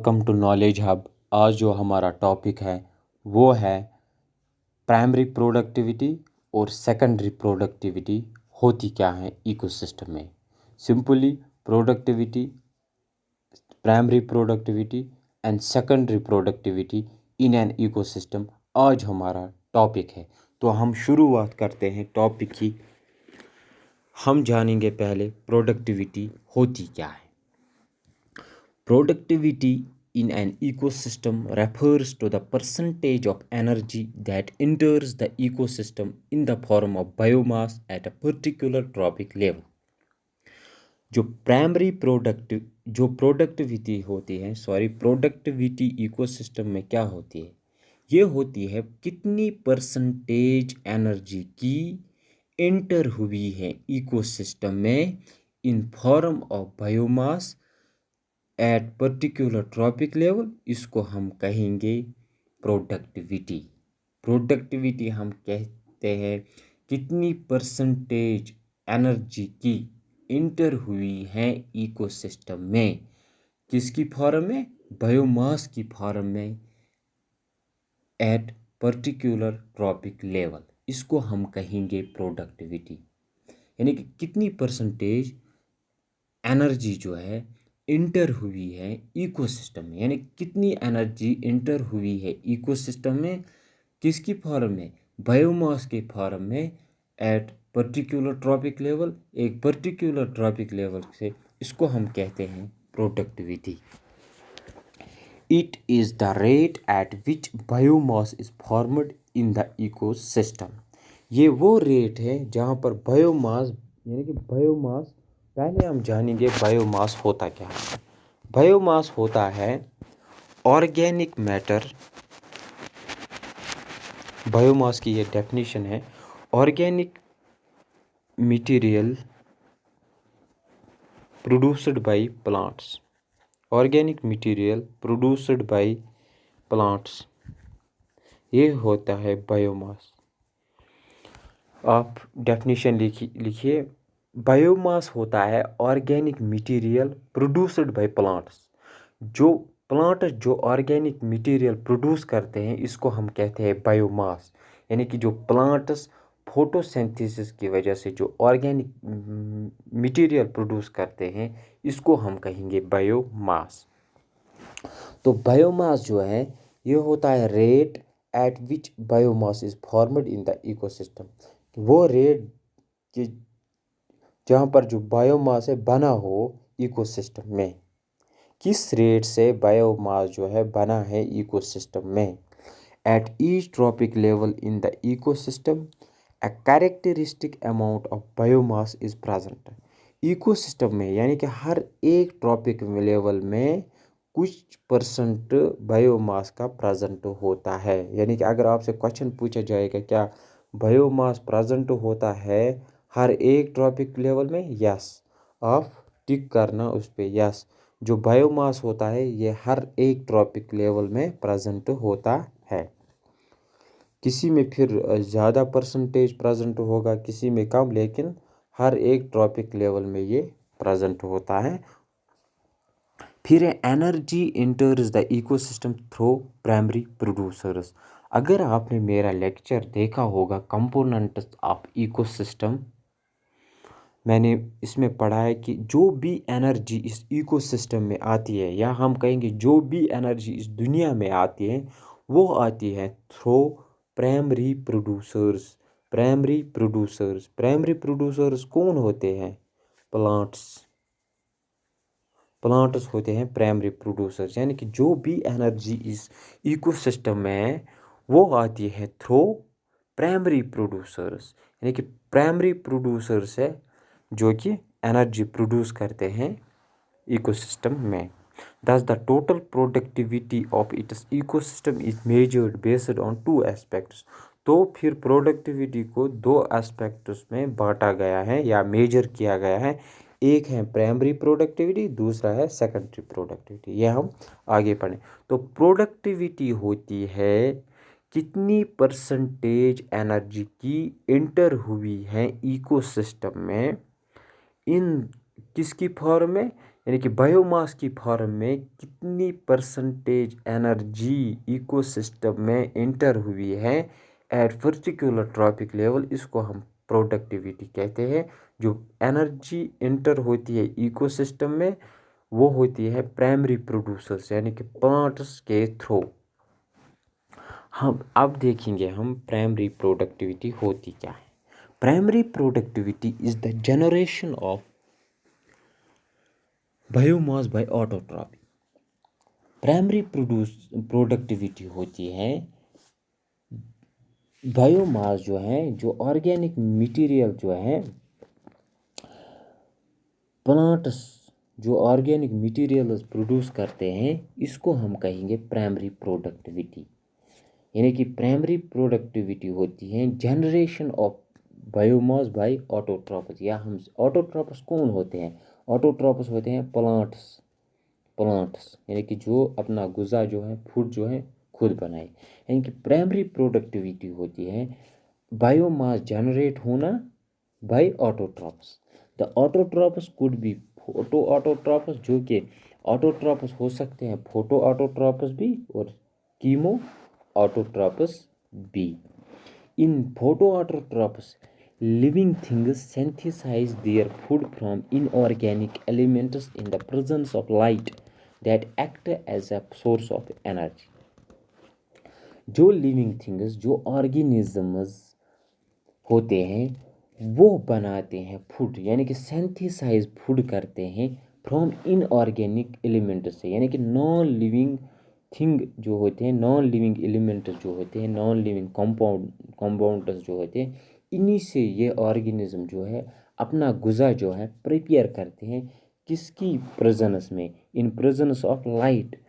Welcome to knowledge hub. आज जो हमारा टॉपिक है वो है प्राइमरी प्रोडक्टिविटी और सेकेंडरी प्रोडक्टिविटी होती क्या है इकोसिस्टम में। Simply productivity, primary productivity and secondary productivity in an ecosystem आज हमारा टॉपिक है। तो हम शुरुआत करते हैं टॉपिक की। हम जानेंगे पहले प्रोडक्टिविटी होती क्या है। Productivity in an ecosystem refers to the percentage of energy that enters the ecosystem in the form of biomass at a particular trophic level. जो प्रोडक्टिविटी इकोसिस्टम में क्या होती है, ये होती है कितनी परसेंटेज एनर्जी की एंटर हुई है इकोसिस्टम में in form of biomass at particular trophic level. इसको हम कहेंगे प्रोडक्टिविटी। प्रोडक्टिविटी हम कहते हैं कितनी परसेंटेज एनर्जी की इंटर हुई है इकोसिस्टम में, किसकी फॉर्म में, बायोमास की फॉर्म में एट पर्टिकुलर ट्रॉपिक लेवल। इसको हम कहेंगे प्रोडक्टिविटी, यानी कि कितनी परसेंटेज एनर्जी जो है इंटर हुई है इकोसिस्टम में, यानी कितनी एनर्जी इंटर हुई है इकोसिस्टम में, किसकी फॉर्म में, बायोमास के फॉर्म में एट पर्टिकुलर ट्रॉपिक लेवल, एक पर्टिकुलर ट्रॉपिक लेवल से। इसको हम कहते हैं productivity. It is the rate at which biomass is formed in the ecosystem. ये वो रेट है जहाँ पर बायोमास, यानी कि बायोमास, पहले हम जानेंगे बायोमास होता क्या है। बायोमास होता है ऑर्गेनिक मैटर। बायोमास की ये डेफिनेशन है, organic material produced by plants. Organic material produced by plants, ये होता है बायोमास। आप डेफिनेशन लिखिए। बायोमास होता है organic material produced by plants. जो ऑर्गेनिक मटेरियल प्रोड्यूस करते हैं इसको हम कहते हैं बायोमास, यानी कि जो प्लांट्स फोटोसिंथेसिस की वजह से जो ऑर्गेनिक मटेरियल प्रोड्यूस करते हैं इसको हम कहेंगे बायोमास। तो बायोमास जो है ये होता है rate at which biomass is formed in the ecosystem. वो रेट कि जहाँ पर जो बायोमास है बना हो इकोसिस्टम में, किस रेट से बायोमास जो है बना है इकोसिस्टम में। At each trophic level in the ecosystem a characteristic amount of biomass is present. Ecosystem में यानी कि हर एक ट्रॉपिक लेवल में कुछ परसेंट बायोमास का प्रेजेंट होता है। यानी कि अगर आपसे क्वेश्चन पूछा जाएगा क्या बायोमास प्रेजेंट होता है हर एक ट्रॉपिक लेवल में, यस, आप टिक करना उस पर, यस, जो बायोमास होता है ये हर एक ट्रॉपिक लेवल में प्रेजेंट होता है। किसी में फिर ज़्यादा परसेंटेज प्रेजेंट होगा, किसी में कम, लेकिन हर एक ट्रॉपिक लेवल में ये प्रेजेंट होता है। फिर energy इंटर्स the ecosystem through primary producers. अगर आपने मेरा लेक्चर देखा होगा कंपोनेंट्स ऑफ इकोसिस्टम, मैंने इसमें पढ़ा है कि जो भी एनर्जी इस इकोसिस्टम में आती है, या हम कहेंगे जो भी एनर्जी इस दुनिया में आती है वो आती है through primary producers. Primary producers कौन होते हैं, प्लांट्स होते हैं प्राइमरी प्रोड्यूसर्स। यानी कि जो भी एनर्जी इस इकोसिस्टम में है वो आती है थ्रू प्राइमरी प्रोड्यूसर्स, यानी कि प्राइमरी प्रोड्यूसर्स है जो कि एनर्जी प्रोड्यूस करते हैं इकोसिस्टम में। Thus the total productivity of its ecosystem is measured based on two aspects। तो फिर प्रोडक्टिविटी को दो एस्पेक्ट्स में बांटा गया है या मेजर किया गया है। एक है प्राइमरी प्रोडक्टिविटी, दूसरा है सेकेंडरी प्रोडक्टिविटी। ये हम आगे पढ़ें। तो प्रोडक्टिविटी होती है कितनी परसेंटेज एनर्जी की इंटर हुई है इकोसिस्टम में, इन किसकी फॉर्म में, यानी कि बायोमास की फॉर्म में कितनी परसेंटेज एनर्जी इकोसिस्टम में इंटर हुई है एट पर्टिकुलर ट्रॉपिक लेवल, इसको हम प्रोडक्टिविटी कहते हैं। जो एनर्जी इंटर होती है इकोसिस्टम में वो होती है प्राइमरी प्रोड्यूसर्स यानी कि प्लांट्स के थ्रू। हम अब देखेंगे हम प्राइमरी प्रोडक्टिविटी होती क्या है। Primary productivity is the generation of biomass by autotrophy. Primary productivity होती है बायोमास जो है, जो ऑर्गेनिक मटेरियल जो है, प्लांट्स जो ऑर्गेनिक मटेरियल्स प्रोड्यूस करते हैं, इसको हम कहेंगे प्राइमरी प्रोडक्टिविटी। यानी कि प्राइमरी प्रोडक्टिविटी होती है जनरेशन ऑफ बायोमास बाय ऑटोट्रॉपस। या हम ऑटोट्रॉपस कौन होते हैं? ऑटोट्रॉपस होते हैं प्लांट्स यानी कि जो अपना गुज़ा जो है, फूड जो है खुद बनाए। यानी कि प्राइमरी प्रोडक्टिविटी होती है बायोमास जनरेट होना by autotrophs. The autotrophs could be photo autotrophs, जो कि ऑटोट्रॉपस हो सकते हैं फोटो ऑटोट्रॉपस भी और chemo ऑटोट्रॉपस B. In photo ऑटोट्रॉपस living things synthesize their food from inorganic elements in the presence of light that act as a source of energy। जो living things, जो organisms होते हैं वो बनाते हैं फूड, यानी कि सिंथेसाइज फूड करते हैं फ्रॉम इनऑर्गेनिक एलिमेंट से। यानी कि नॉन लिविंग थिंग जो होते हैं, नॉन लिविंग एलिमेंट्स जो होते हैं, नॉन लिविंग कंपाउंड्स जो होते हैं, इन्हीं से ये ऑर्गेनिज्म जो है अपना गुज़ा जो है प्रिपेयर करते हैं। किसकी प्रेजेंस में? इन presence of light.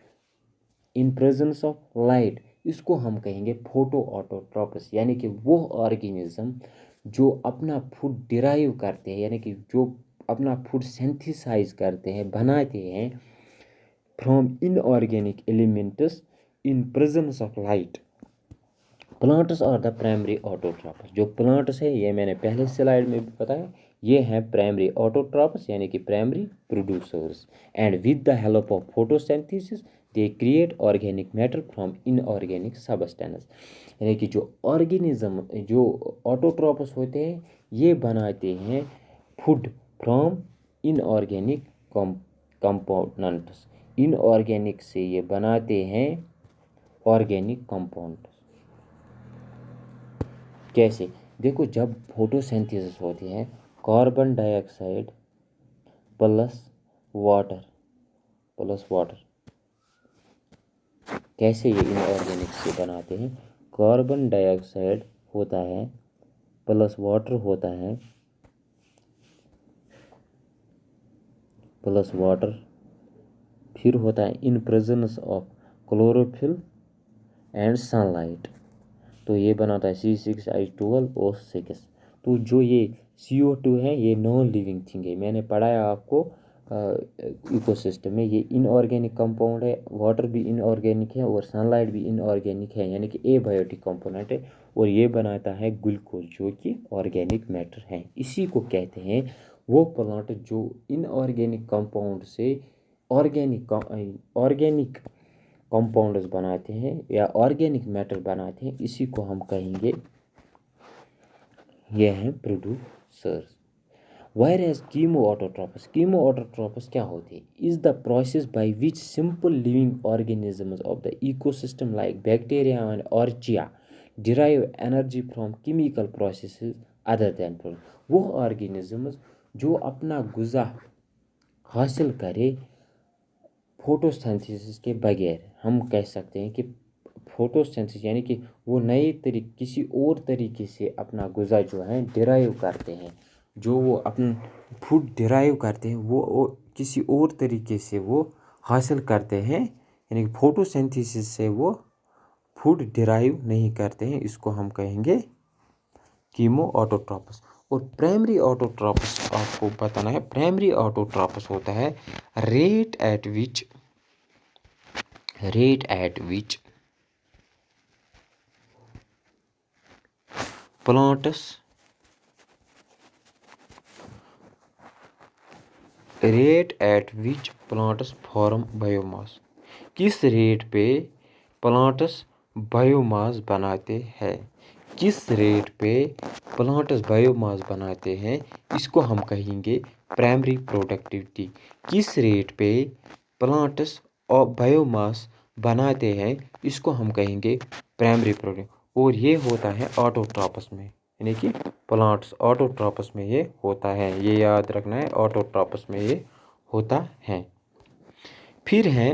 In presence of light इसको हम कहेंगे फोटो ऑटोट्रॉपस। यानी कि वो ऑर्गेनिज्म जो अपना फूड डिराइव करते हैं, यानी कि जो अपना फूड सिंथेसाइज करते हैं, बनाते हैं from inorganic elements in presence of light. Plants are the primary autotrophs. जो प्लांट्स है, ये मैंने पहले स्लाइड में भी बताया, ये हैं प्राइमरी ऑटोट्रॉपस यानी कि primary producers. And with the help of photosynthesis they create organic matter from inorganic substance. यानी कि जो ऑर्गेनिज्म, जो ऑटोट्रॉपस होते हैं, ये बनाते हैं food from inorganic components. Inorganic से ये बनाते हैं ऑर्गेनिक कंपाउंड। कैसे? देखो, जब फोटोसिंथेसिस होती है, कार्बन डाइऑक्साइड प्लस वाटर कैसे ये इनऑर्गेनिक से बनाते हैं? कार्बन डाइऑक्साइड होता है प्लस वाटर होता है, फिर होता है इन presence of chlorophyll and sunlight, तो ये बनाता है C6H12O6। तो जो ये CO2 है ये नॉन लिविंग थिंग है। मैंने पढ़ाया आपको इकोसिस्टम में, ये इनऑर्गेनिक कंपाउंड है, वाटर भी इनऑर्गेनिक है और सनलाइट भी इनऑर्गेनिक है, यानी कि एबायोटिक कंपोनेंट है। और ये बनाता है ग्लूकोज जो कि ऑर्गेनिक मैटर है। इसी को कहते हैं वो प्लांट जो इनऑर्गेनिक कंपाउंड से ऑर्गेनिक कंपाउंड्स बनाते हैं या ऑर्गेनिक मैटर बनाते हैं, इसी को हम कहेंगे ये हैं producers. Whereas chemo autotrophs क्या होते हैं? Is the process by which simple living organisms of the ecosystem like bacteria and archaea derive energy from chemical processes other than food. वो ऑर्गेनिजम्स जो अपना गुज़ा हासिल करे फोटोसिंथेसिस के बगैर, हम कह सकते हैं कि फोटोसिंथेसिस यानी कि वो नए तरीके, किसी और तरीके से अपना गुज़ा जो है डिराइव करते हैं, जो वो अपना फूड डिराइव करते हैं वो किसी और तरीके से वो हासिल करते हैं। यानी कि फोटोसिंथेसिस से वो फूड डिराइव नहीं करते हैं, इसको हम कहेंगे कीमो ऑटोट्रॉपस। और प्राइमरी ऑटोट्रॉपस आपको बताना है। प्राइमरी ऑटोट्रॉपस होता है rate at which plants rate at which plants form biomass, किस रेट पे प्लांट्स बायोमास बनाते हैं, किस रेट पे प्लांट्स बायोमास बनाते हैं, इसको हम कहेंगे प्राइमरी प्रोडक्टिविटी। किस रेट पे प्लांट्स और बायोमास बनाते हैं इसको हम कहेंगे प्राइमरी प्रोडक्ट। और ये होता है ऑटोट्रॉपस में, यानी कि प्लांट्स ऑटोट्रॉपस में ये होता है, ये याद रखना है, ऑटोट्रॉपस में ये होता है। फिर है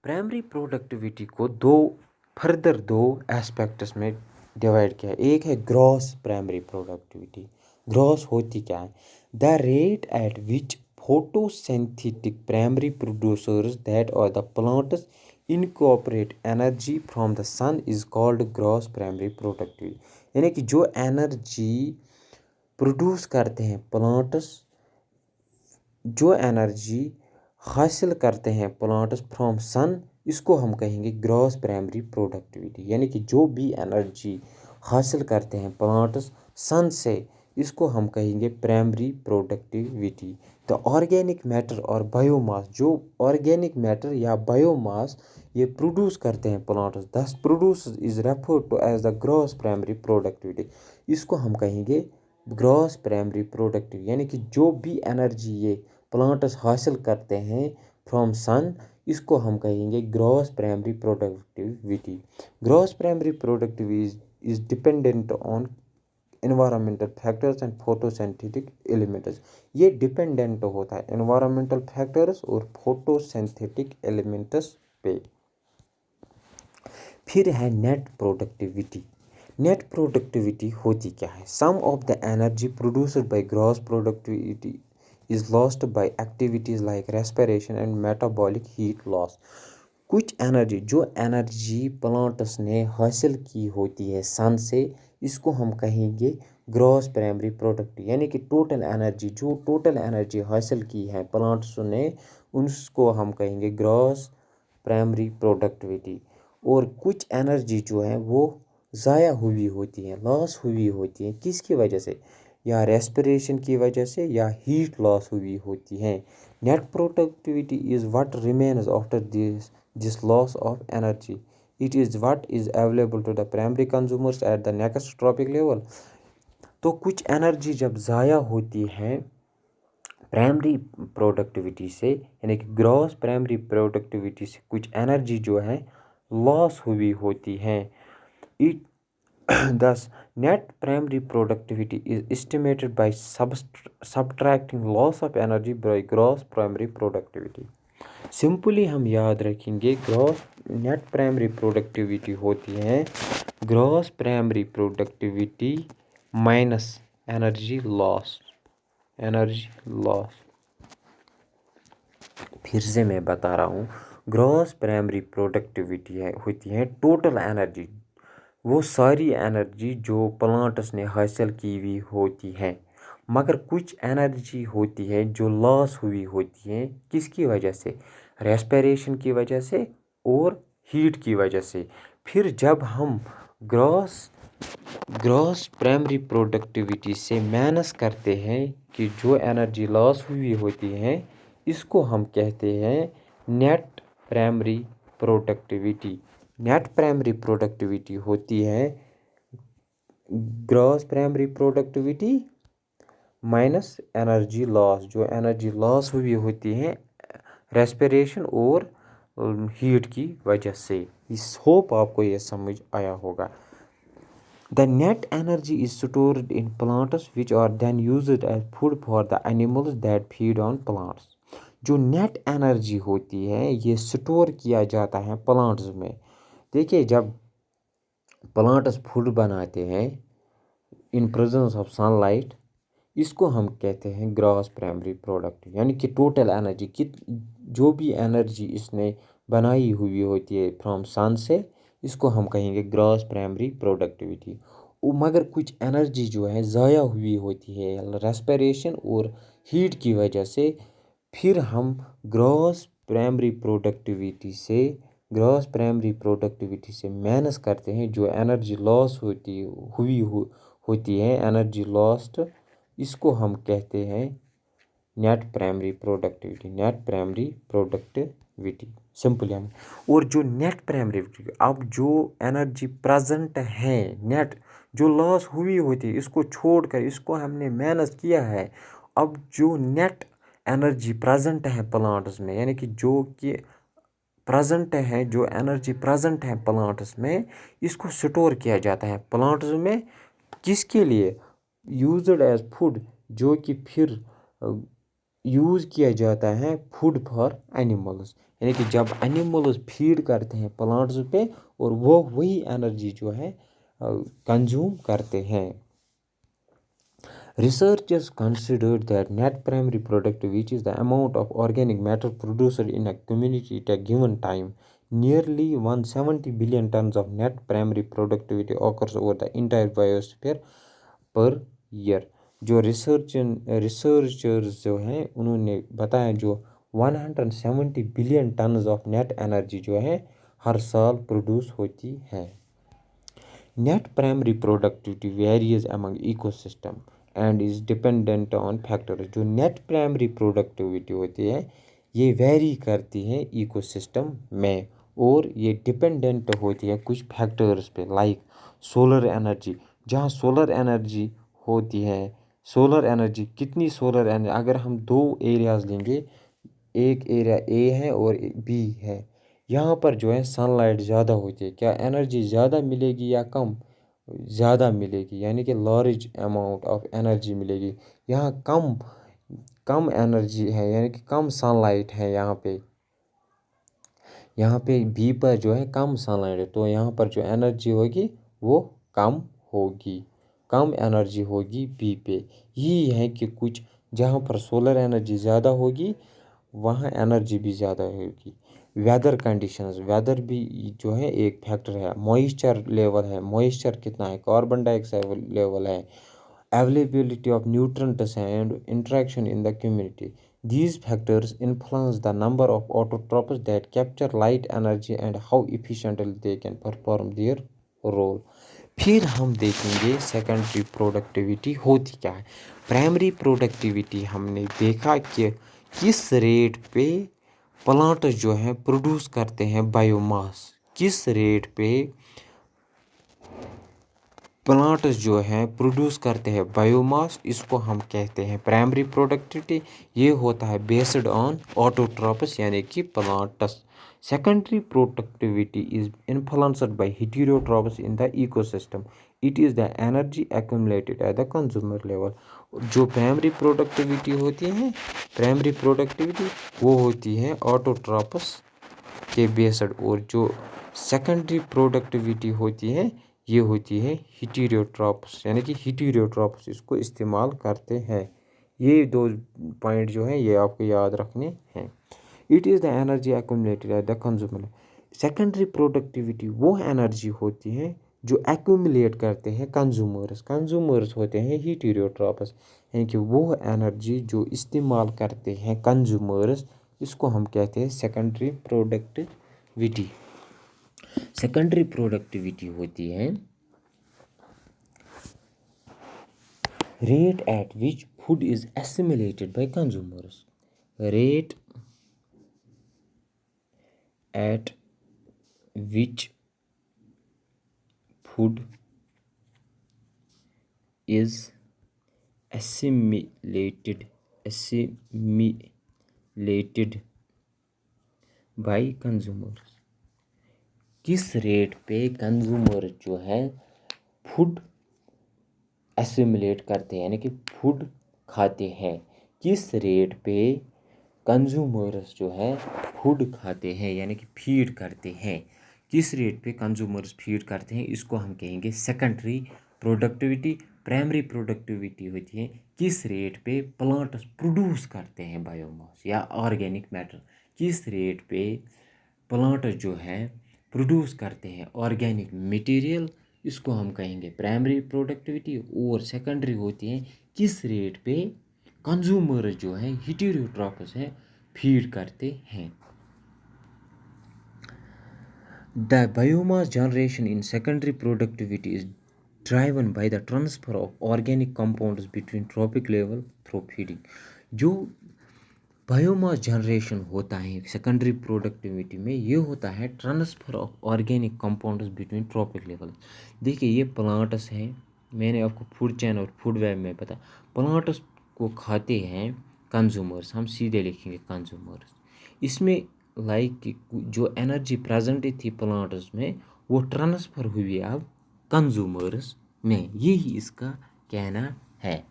प्राइमरी प्रोडक्टिविटी को दो एस्पेक्ट्स में डिवाइड किया। एक है ग्रॉस प्राइमरी प्रोडक्टिविटी। ग्रॉस होती क्या है? The rate at which photosynthetic primary producers, that are the plants, incorporate energy from the sun is called gross primary productivity। यानी कि जो एनर्जी प्रोड्यूस करते हैं प्लांट्स, जो एनर्जी हासिल करते हैं प्लांट्स फ्रॉम सन, इसको हम कहेंगे ग्रॉस प्राइमरी प्रोडक्टिविटी। यानी कि जो भी एनर्जी हासिल करते हैं प्लांट्स सन से, इसको हम कहेंगे primary productivity. The organic matter और बायोमास, जो ऑर्गेनिक मैटर या बायोमास ये प्रोड्यूस करते हैं plants, this produce is referred to as the gross primary productivity, इसको हम कहेंगे ग्रॉस प्राइमरी प्रोडक्टिविटी। यानी कि जो भी एनर्जी ये प्लांट्स हासिल करते हैं फ्रॉम सन, इसको हम कहेंगे gross primary productivity. Gross primary productivity is dependent on environmental factors and photosynthetic elements. ये डिपेंडेंट होता है एनवायरमेंटल फैक्टर्स और फोटोसिंथेटिक एलिमेंट्स पे। फिर है नेट प्रोडक्टिविटी। नेट प्रोडक्टिविटी होती क्या है? Some of the energy produced by gross productivity is lost by activities like respiration and metabolic heat loss. कुछ एनर्जी, जो एनर्जी प्लांट्स ने हासिल की होती है सन से, इसको हम कहेंगे ग्रॉस प्राइमरी प्रोडक्टिविटी। यानी कि टोटल एनर्जी, जो टोटल एनर्जी हासिल की है प्लांट्स ने, उसको हम कहेंगे ग्रॉस प्राइमरी प्रोडक्टिविटी। और कुछ एनर्जी जो है वो ज़ाया हुई होती है, लॉस हुई होती है, किसकी वजह से? या रेस्पिरेशन की वजह से, या हीट लॉस हुई होती है। Net productivity is what remains after this loss of energy. It is what is available to the primary consumers at the next trophic level. तो कुछ एनर्जी जब ज़ाया होती है प्राइमरी प्रोडक्टिविटी से, यानी कि ग्रॉस प्राइमरी प्रोडक्टिविटी से कुछ एनर्जी जो है लॉस हुई होती है, it thus net primary productivity is estimated by subtracting loss of energy by gross primary productivity। Simply हम याद रखेंगे ग्रॉस नेट प्राइमरी प्रोडक्टिविटी होती है gross primary productivity minus energy loss. Energy loss फिर से मैं बता रहा हूँ, ग्रॉस प्राइमरी प्रोडक्टिविटी होती है टोटल एनर्जी, वो सारी एनर्जी जो प्लांट्स ने हासिल की हुई होती है, मगर कुछ एनर्जी होती है जो लॉस हुई होती है, किसकी वजह से? रेस्पिरेशन की वजह से और हीट की वजह से। फिर जब हम ग्रॉस प्राइमरी प्रोडक्टिविटी से माइनस करते हैं कि जो एनर्जी लॉस हुई होती है, इसको हम कहते हैं net primary productivity. Net primary productivity होती है gross primary productivity minus energy loss, जो एनर्जी लॉस हुई होती है रेस्पिरेशन और हीट की वजह से। इस होप आपको ये समझ आया होगा। The net energy is stored in plants which are then used as food for the animals that feed on plants। जो नेट एनर्जी होती है ये स्टोर किया जाता है प्लांट्स में। देखिए, जब प्लांट्स फूड बनाते हैं इन प्रेजेंस ऑफ सनलाइट, इसको हम कहते हैं ग्रॉस प्राइमरी प्रोडक्ट। यानी कि टोटल एनर्जी की जो भी एनर्जी इसने बनाई हुई होती है फ्रॉम सन से, इसको हम कहेंगे ग्रॉस प्राइमरी प्रोडक्टिविटी। मगर कुछ एनर्जी जो है ज़ाया हुई होती है रेस्पिरेशन और हीट की वजह से, फिर हम ग्रॉस प्राइमरी प्रोडक्टिविटी से माइनस करते हैं जो एनर्जी लॉस होती है एनर्जी लॉस्ट इसको हम कहते हैं net primary productivity, net primary productivity simply हम। और जो नेट प्राइमरी, अब जो एनर्जी प्रेजेंट है, नेट जो लॉस हुई होती है, इसको छोड़कर इसको हमने माइनस किया है। अब जो नेट एनर्जी प्रेजेंट है प्लांट्स में, यानी कि जो कि प्रेजेंट है, जो एनर्जी प्रेजेंट है प्लांट्स में, इसको स्टोर किया जाता है प्लांट्स में। किसके लिए? यूज्ड एज फूड, जो कि फिर यूज़ किया जाता है फूड फॉर एनिमल्स, यानी कि जब एनिमल्स फीड करते हैं प्लांट्स पे और वो वही एनर्जी जो है कंज्यूम करते हैं। Researchers considered that net primary productivity is the amount of organic matter produced in a community at a given time. Nearly 170 billion tons of net primary productivity occurs over the entire biosphere per year. जो researchers जो हैं उन्होंने बताया जो 170 billion tons of net energy जो है हर साल produce होती है। Net primary productivity varies among ecosystem and is dependent on factors. जो नेट प्राइमरी प्रोडक्टिविटी होती है ये वेरी करती है इकोसिस्टम में, और ये डिपेंडेंट होती है कुछ फैक्टर्स पे, लाइक सोलर एनर्जी। जहाँ सोलर एनर्जी होती है, सोलर एनर्जी कितनी सोलर एनर्जी, अगर हम दो एरियाज़ लेंगे, एक एरिया ए है और बी है, यहाँ पर जो है सनलाइट ज़्यादा होती है, क्या एनर्जी ज़्यादा मिलेगी या कम? ज़्यादा मिलेगी, यानी कि लार्ज अमाउंट ऑफ एनर्जी मिलेगी। यहाँ कम कम एनर्जी है, यानी कि कम सनलाइट है यहाँ पे बी पर जो है कम सनलाइट है, तो यहाँ पर जो एनर्जी होगी वो कम होगी, कम एनर्जी होगी बी पे। यही है कि कुछ जहाँ पर सोलर एनर्जी ज़्यादा होगी वहाँ एनर्जी भी ज़्यादा होगी। वेदर कंडीशंस, वेदर भी जो है एक फैक्टर है। मॉइस्चर लेवल है, मॉइस्चर कितना है, कार्बन डाइऑक्साइड लेवल है, availability of nutrients and interaction in the community. These factors influence the number of autotrophs that capture light energy and how efficiently they can perform their role. फिर हम देखेंगे secondary productivity होती क्या है। Primary productivity हमने देखा कि किस रेट पे प्लांट जो है प्रोड्यूस करते हैं बायोमास, किस रेट पे प्लांट जो है प्रोड्यूस करते हैं बायोमास, इसको हम कहते हैं प्राइमरी प्रोडक्टिविटी। ये होता है बेस्ड ऑन ऑटोट्रॉपस यानी कि plants. Secondary productivity is influenced by heterotrophs in the ecosystem. It is the energy accumulated at the consumer level. जो प्राइमरी प्रोडक्टिविटी होती है, प्राइमरी प्रोडक्टिविटी वो होती है ऑटोट्रॉपस के बेस्ड, और जो सेकेंडरी प्रोडक्टिविटी होती है ये होती है हेटेरोट्रॉपस, यानी कि हेटेरोट्रॉपस इसको इस्तेमाल करते हैं। ये दो पॉइंट जो हैं ये आपको याद रखने हैं। It is the energy accumulated at the consumer. Secondary productivity वो एनर्जी होती है जो एक्यूमुलेट करते हैं कंज्यूमर्स, कंज्यूमर्स होते हैं हेटेरोट्रॉपस, यानी कि वो एनर्जी जो इस्तेमाल करते हैं कंज्यूमर्स, इसको हम कहते हैं सेकेंडरी प्रोडक्टिविटी। सेकेंडरी प्रोडक्टिविटी होती है rate at which food is assimilated by consumers, rate at which food is assimilated by consumers. किस रेट पे कंज्यूमर जो है फूड एसिमुलेट करते हैं, यानी कि फूड खाते हैं, किस रेट पे कंज्यूमर्स जो है फूड खाते हैं, यानी कि फीड करते हैं, किस रेट पे कंज्यूमर्स फीड करते हैं, इसको हम कहेंगे सेकेंडरी प्रोडक्टिविटी। प्राइमरी प्रोडक्टिविटी होती है किस रेट पे प्लांट्स प्रोड्यूस करते हैं बायोमास या ऑर्गेनिक मैटर, किस रेट पे प्लांट जो है प्रोड्यूस करते हैं ऑर्गेनिक मटेरियल, इसको हम कहेंगे प्राइमरी प्रोडक्टिविटी। और सेकेंडरी होती है किस रेट पे कंज्यूमर जो है हेटेरोट्रॉपस है फीड करते हैं। The biomass generation in secondary productivity is driven by the transfer of organic compounds between trophic level through feeding. जो बायोमास जनरेशन होता है सेकेंडरी प्रोडक्टिविटी में, ये होता है transfer of organic compounds between trophic level. देखिए ये प्लांट्स हैं, मैंने आपको फूड चेन और फूड वेब में पता, प्लांट्स को खाते हैं कंज्यूमर्स, हम सीधे लिखेंगे कंज्यूमर्स। इसमें लाइक जो एनर्जी प्रेजेंट थी प्लांट्स में वो ट्रांसफ़र हुई अब कंज्यूमर्स में, यही इसका कहना है।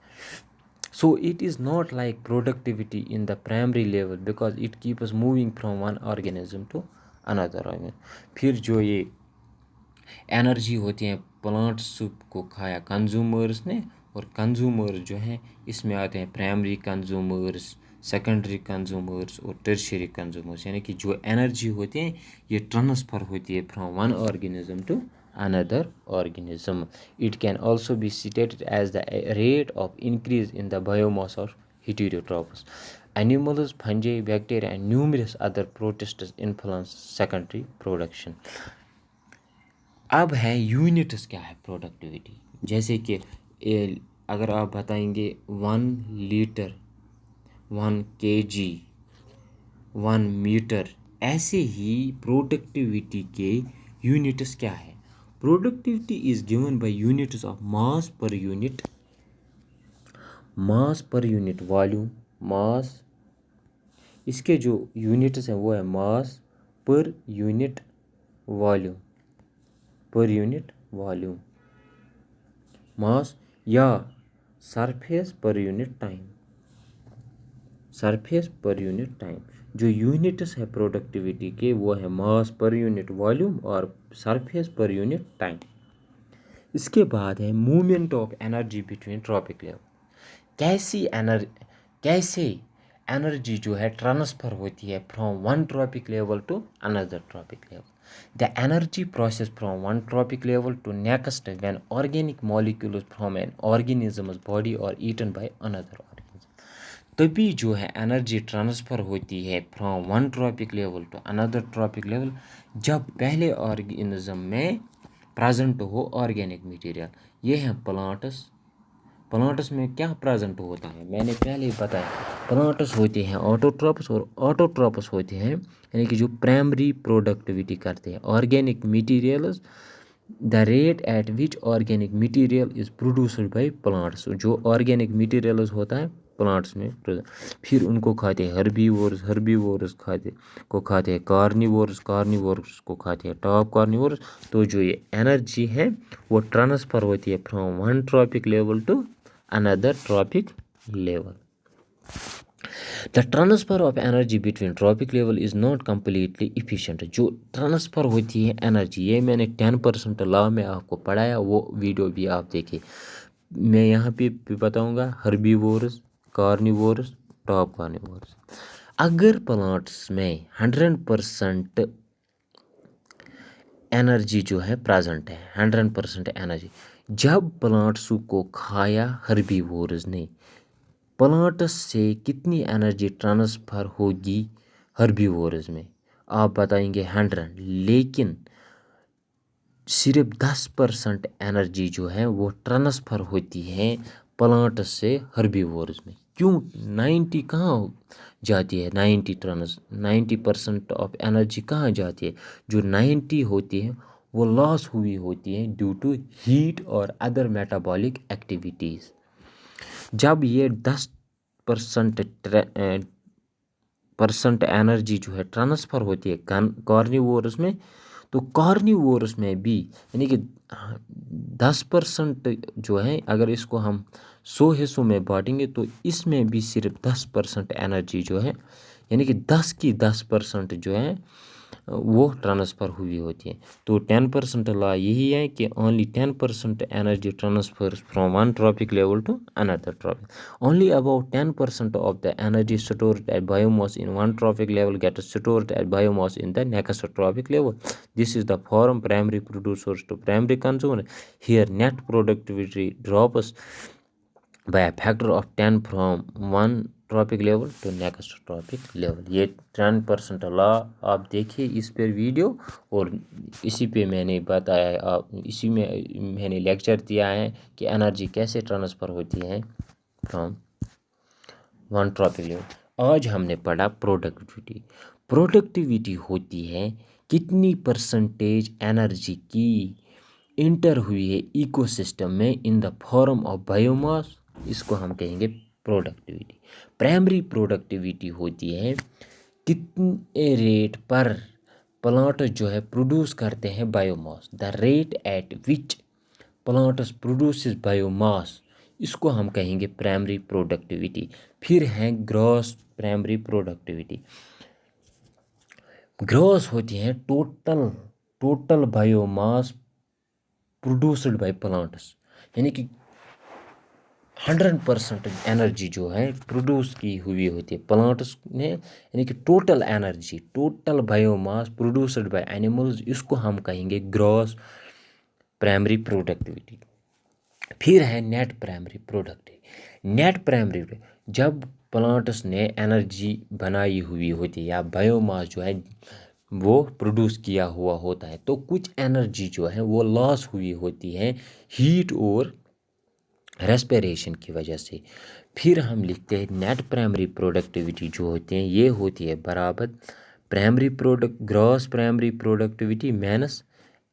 So it is not like productivity in the primary level because it keeps moving from one organism to another organism. फिर जो ये एनर्जी होती है प्लांट्स को खाया कंज्यूमर्स ने, और कंज्यूमर जो हैं इसमें आते हैं प्राइमरी कंज्यूमर्स, सेकेंडरी कंज्यूमर्स और टर्शियरी कंज्यूमर्स, यानी कि जो एनर्जी होती है ये ट्रांसफ़र होती है from one organism to another organism. It can also be stated as the rate of increase in the biomass of heterotrophs. Animals, fungi, bacteria and numerous other protists influence secondary production. अब है units क्या है productivity, जैसे कि अगर आप बताएंगे 1 litre, 1 kg, 1 metre, ऐसे ही प्रोडक्टिविटी के यूनिट्स क्या है। Productivity is given by units of mass per unit volume, mass, इसके जो यूनिट्स हैं वो है मास पर यूनिट वॉल्यूम, मास या सरफेस पर यूनिट टाइम। जो यूनिट्स है प्रोडक्टिविटी के वो है मास पर यूनिट वॉल्यूम और सरफेस पर यूनिट टाइम। इसके बाद है movement of energy between trophic level, कैसे एनर्जी जो है ट्रांसफ़र होती है from one trophic level to another trophic level. The energy process from one trophic level to next when organic molecules from an organism's body और eaten by another organism. तभी जो है energy transfer होती है from one trophic level to another trophic level जब पहले organism में present हो ऑर्गेनिक मटेरियल। ये हैं प्लांट्स में क्या प्रेजेंट होता है, मैंने पहले ही बताया, प्लांट्स होते हैं ऑटोट्रॉप्स और ऑटोट्रॉप्स होते हैं यानी कि जो प्राइमरी प्रोडक्टिविटी करते हैं organic materials, the rate at which organic material is produced by plants. जो ऑर्गेनिक मटेरियल्स होता है प्लांट्स में, फिर उनको खाते हैं हर्बीवोरस खाते हैं कार्निवोरस को खाते हैं टॉप कार्निवोरस। तो जो ये एनर्जी है वो ट्रांसफ़र होती है from one trophic level to another trophic level. The transfer of energy between trophic level is not completely efficient. जो ट्रांसफ़र होती है एनर्जी, ये मैंने 10% लॉ में आपको पढ़ाया, वो वीडियो भी आप देखिए। मैं यहाँ पे बताऊँगा हर्बीवोरस, कार्निवोरस, टॉप कार्निवोरस। अगर प्लांट्स में 100% एनर्जी जो है प्रेजेंट है, 100% एनर्जी, जब प्लांट्स को खाया हर्बीवोरस ने, प्लांट्स से कितनी एनर्जी ट्रांसफ़र होगी हर्बीवोरस में, आप बताएंगे 100, लेकिन सिर्फ 10% एनर्जी जो है वो ट्रांसफ़र होती है प्लांट से हर्बीवोरस में। क्यों 90 कहाँ जाती है, 90% ऑफ एनर्जी कहाँ जाती है, जो 90 होती है वो लॉस हुई होती है ड्यू टू हीट और अदर मेटाबॉलिक एक्टिविटीज़। जब ये 10% एनर्जी जो है ट्रांसफ़र होती है कार्निवोरस में, तो कार्निवोरस में भी यानी कि 10% जो है, अगर इसको हम 100 हिस्सों में बांटेंगे तो इसमें भी सिर्फ 10% एनर्जी जो है यानी कि 10 की 10% जो है वो ट्रांसफ़र हुई होती है। तो 10% लॉ यही है कि only 10% energy transfer from one trophic level to another trophic. Only about 10% of the energy stored at biomass in one trophic level get stored at biomass in the next trophic level. This is the form primary producers to primary consumer. Here net productivity drops by a factor of 10 from 1 trophic level to next trophic level. ये 10% law आप देखिए इस पर video, और इसी पे मैंने बताया है, आप इसी में मैंने लेक्चर दिया है कि एनर्जी कैसे ट्रांसफ़र होती है फ्रॉम वन ट्रॉपिक लेवल। आज हमने पढ़ा प्रोडक्टिविटी। प्रोडक्टिविटी होती है कितनी परसेंटेज एनर्जी की इंटर हुई है इकोसिस्टम में in the form of biomass, इसको हम कहेंगे प्रोडक्टिविटी। प्राइमरी प्रोडक्टिविटी होती है कितने रेट पर प्लांट जो है प्रोड्यूस करते हैं biomass, the rate at which plants produces biomass, इसको हम कहेंगे प्राइमरी प्रोडक्टिविटी। फिर है ग्रॉस प्राइमरी प्रोडक्टिविटी। ग्रॉस होती है total biomass produced by plants, यानी कि 100% एनर्जी जो है प्रोड्यूस की हुई होती है प्लांट्स ने, यानी कि total energy, total biomass produced by animals, इसको हम कहेंगे ग्रॉस प्राइमरी प्रोडक्टिविटी। फिर है net primary productivity. Net primary जब प्लांट्स ने एनर्जी बनाई हुई होती है या बायोमास जो है वो प्रोड्यूस किया हुआ होता है, तो कुछ एनर्जी जो है वो लॉस हुई होती है हीट और रेस्पिरेशन की वजह से। फिर हम लिखते हैं नेट प्राइमरी प्रोडक्टिविटी जो होती है ये होती है बराबर primary gross primary productivity minus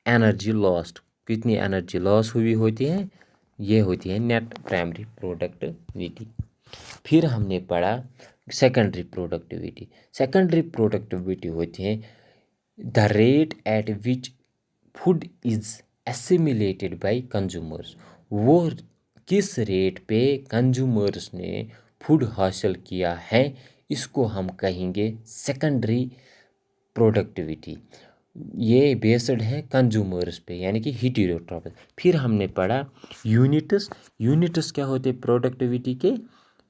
energy lost. कितनी एनर्जी लॉस हुई होती है, ये होती है नेट प्राइमरी प्रोडक्टिविटी। फिर हमने पढ़ा सेकेंडरी प्रोडक्टिविटी। सेकेंडरी प्रोडक्टिविटी होती है the rate at which food is assimilated by consumers, वो किस रेट पे कंज्यूमर्स ने फूड हासिल किया है, इसको हम कहेंगे सेकेंडरी प्रोडक्टिविटी। ये बेस्ड है कंज्यूमर्स पे, यानी कि हीटेरोट्रॉपिक। फिर हमने पढ़ा यूनिट्स। यूनिट्स क्या होते हैं प्रोडक्टिविटी के?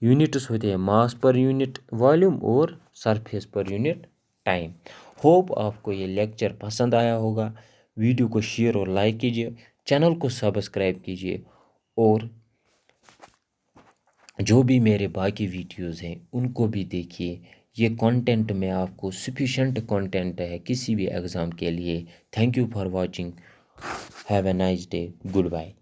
यूनिट्स होते हैं मास पर यूनिट वॉल्यूम और surface per unit time. Hope आपको ये लेक्चर पसंद आया होगा। वीडियो को शेयर और लाइक कीजिए, चैनल को सब्सक्राइब कीजिए, और जो भी मेरे बाकी वीडियोज़ हैं उनको भी देखिए। ये कंटेंट में आपको सफिशेंट कंटेंट है किसी भी एग्ज़ाम के लिए। Thank you for watching. Have a nice day. Good bye.